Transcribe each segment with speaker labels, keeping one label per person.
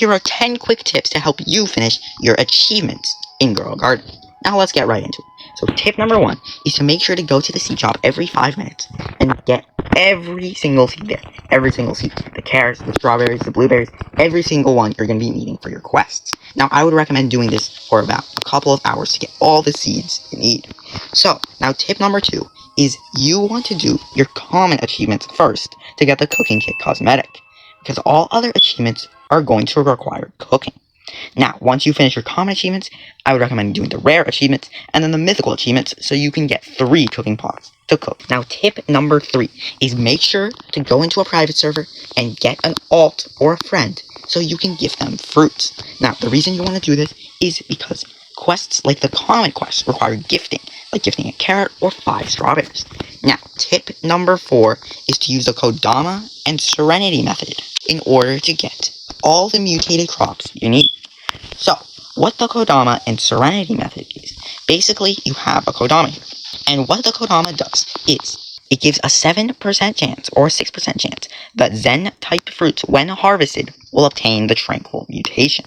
Speaker 1: Here are 10 quick tips to help you finish your achievements in Girl Garden. Now let's get right into it. So tip number 1 is to make sure to go to the seed shop every 5 minutes and get every single seed there. Every single seed. The carrots, the strawberries, the blueberries, every single one you're going to be needing for your quests. Now I would recommend doing this for about a couple of hours to get all the seeds you need. So now tip number 2 is you want to do your common achievements first to get the cooking kit cosmetic, because all other achievements are going to require cooking. Now, once you finish your common achievements, I would recommend doing the rare achievements and then the mythical achievements so you can get 3 cooking pots to cook. Now, tip number 3 is make sure to go into a private server and get an alt or a friend so you can gift them fruits. Now, the reason you want to do this is because quests like the common quests require gifting, like gifting a carrot or 5 strawberries. Now, tip number 4 is to use the Kodama and Serenity method in order to get all the mutated crops you need. So, what the Kodama and Serenity method is, basically you have a Kodama here, and what the Kodama does is it gives a 7% chance or a 6% chance that Zen-type fruits, when harvested, will obtain the Tranquil mutation.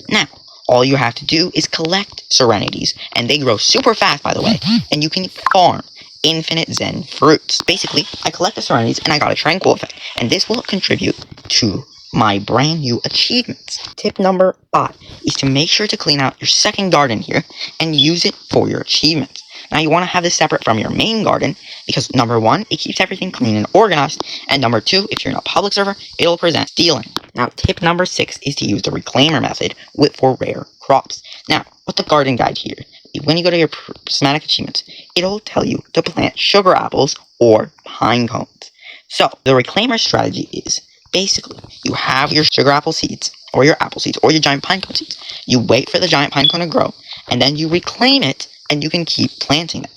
Speaker 1: Now, all you have to do is collect Serenities, and they grow super fast, by the way, and you can farm infinite Zen fruits. Basically, I collect the Serenities and I got a Tranquil effect, and this will contribute to my brand new achievements. Tip number 5 is to make sure to clean out your second garden here and use it for your achievements. Now you want to have this separate from your main garden because number 1, it keeps everything clean and organized, and number 2, if you're in a public server, it'll prevent stealing. Now tip number 6 is to use the reclaimer method for rare crops. Now, with the garden guide here, when you go to your prismatic achievements, it'll tell you to plant sugar apples or pine cones. So the reclaimer strategy is basically, you have your sugar apple seeds, or your apple seeds, or your giant pine cone seeds. You wait for the giant pine cone to grow, and then you reclaim it, and you can keep planting them.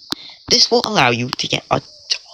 Speaker 1: This will allow you to get a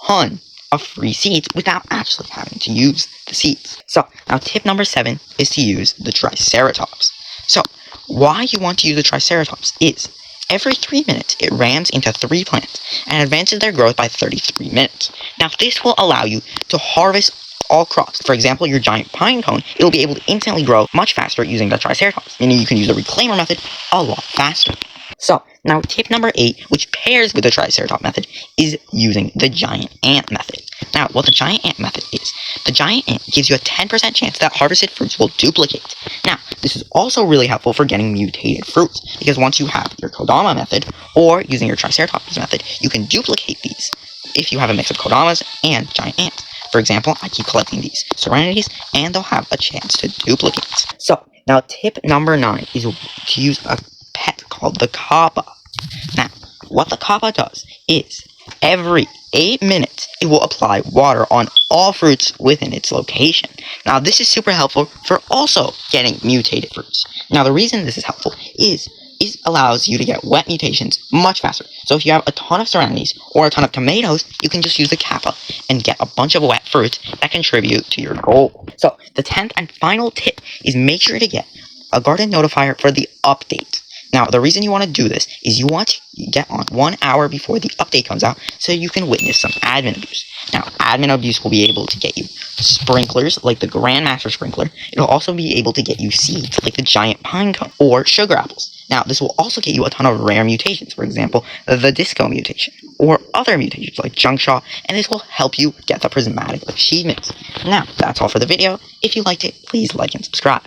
Speaker 1: ton of free seeds without actually having to use the seeds. So, now tip number 7 is to use the Triceratops. So, why you want to use the Triceratops is, every 3 minutes, it rams into 3 plants, and advances their growth by 33 minutes. Now, this will allow you to harvest all crops. For example, your giant pine cone, it'll be able to instantly grow much faster using the Triceratops, meaning you can use the reclaimer method a lot faster. So, now tip number 8, which pairs with the Triceratops method, is using the giant ant method. Now, what the giant ant method is, the giant ant gives you a 10% chance that harvested fruits will duplicate. Now, this is also really helpful for getting mutated fruits, because once you have your Kodama method, or using your Triceratops method, you can duplicate these if you have a mix of Kodamas and giant ants. For example, I keep collecting these Serenities, and they'll have a chance to duplicate. So, now tip number 9 is to use a pet called the Kappa. Now, what the Kappa does is, every 8 minutes, it will apply water on all fruits within its location. Now, this is super helpful for also getting mutated fruits. Now, the reason this is helpful is it allows you to get wet mutations much faster. So if you have a ton of Serenities or a ton of tomatoes, you can just use the Kappa and get a bunch of wet fruits that contribute to your goal. So the 10th and final tip is make sure to get a garden notifier for the update. Now, the reason you want to do this is you want to get on 1 hour before the update comes out so you can witness some admin abuse. Now, admin abuse will be able to get you sprinklers like the Grandmaster Sprinkler. It'll also be able to get you seeds like the giant pine cone or sugar apples. Now, this will also get you a ton of rare mutations, for example, the Disco mutation, or other mutations like Junkshaw, and this will help you get the prismatic achievements. Now, that's all for the video. If you liked it, please like and subscribe.